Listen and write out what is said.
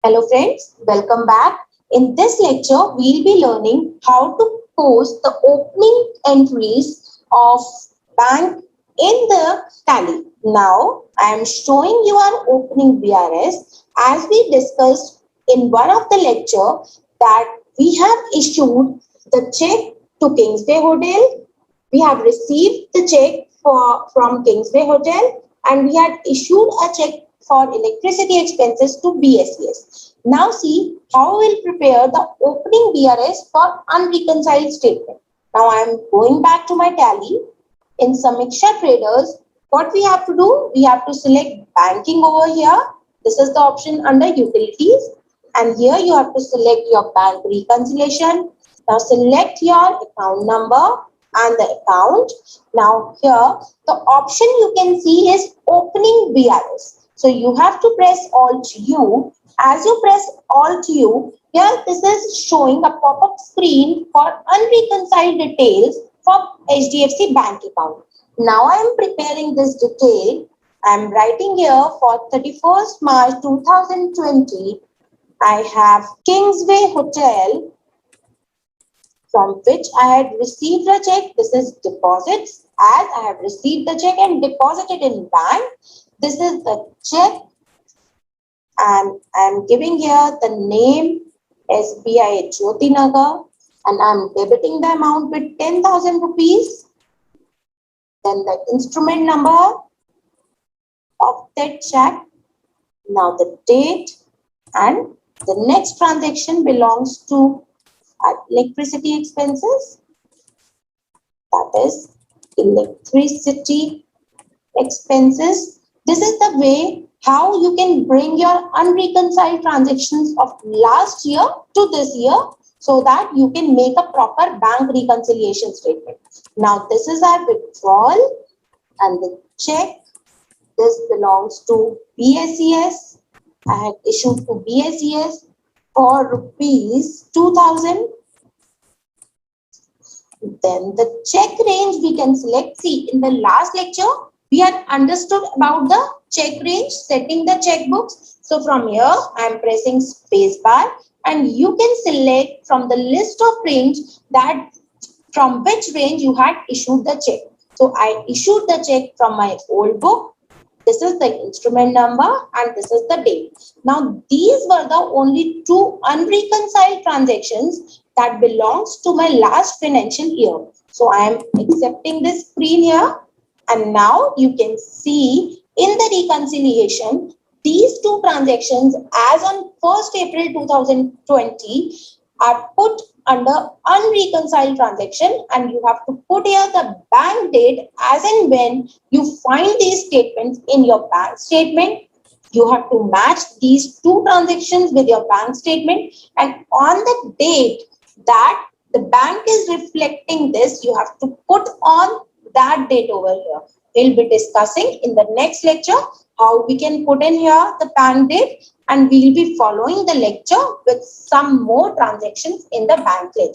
Hello friends, welcome back. In this lecture, we'll be learning how to post the opening entries of bank in the tally. Now, I am showing you our opening BRS as we discussed in one of the lecture that we have issued the check to Kingsway Hotel. We have received the check from Kingsway Hotel and we had issued a check for electricity expenses to BSES. Now see how we'll prepare the opening BRS for unreconciled statement. Now I am going back to my tally. In Samiksha Traders, what we have to do, we have to select banking over here. This is the option under utilities. And here you have to select your bank reconciliation. Now select your account number and the account. Now here the option you can see is opening BRS. So you have to press Alt U. As you press Alt U, here this is showing a pop-up screen for unreconciled details for HDFC bank account. Now I am preparing this detail. I am writing here for 31st March 2020. I have Kingsway Hotel from which I had received a check. This is deposits as I have received the check and deposited in bank. This is the check and I am giving here the name SBI Jyoti Nagar and I am debiting the amount with 10,000 rupees. Then the instrument number of that check. Now the date and the next transaction belongs to electricity expenses, that is electricity expenses. This is the way how you can bring your unreconciled transactions of last year to this year so that you can make a proper bank reconciliation statement. Now this is our withdrawal and the check. This belongs to BSES. I had issued to BSES for rupees 2,000. Then the check range we can select. See, in the last lecture, we had understood about the check range, setting the checkbooks. So from here, I am pressing space bar and you can select from the list of range that from which range you had issued the check. So I issued the check from my old book. This is the instrument number and this is the date. Now, these were the only two unreconciled transactions that belongs to my last financial year. So, I am accepting this screen here. And now you can see in the reconciliation, these two transactions as on 1st April 2020 are put under unreconciled transaction and you have to put here the bank date as and when you find these statements in your bank statement. You have to match these two transactions with your bank statement and on the date that the bank is reflecting this, you have to put on that date over here. We'll be discussing in the next lecture how we can put in here the bank date and we'll be following the lecture with some more transactions in the bank ledger.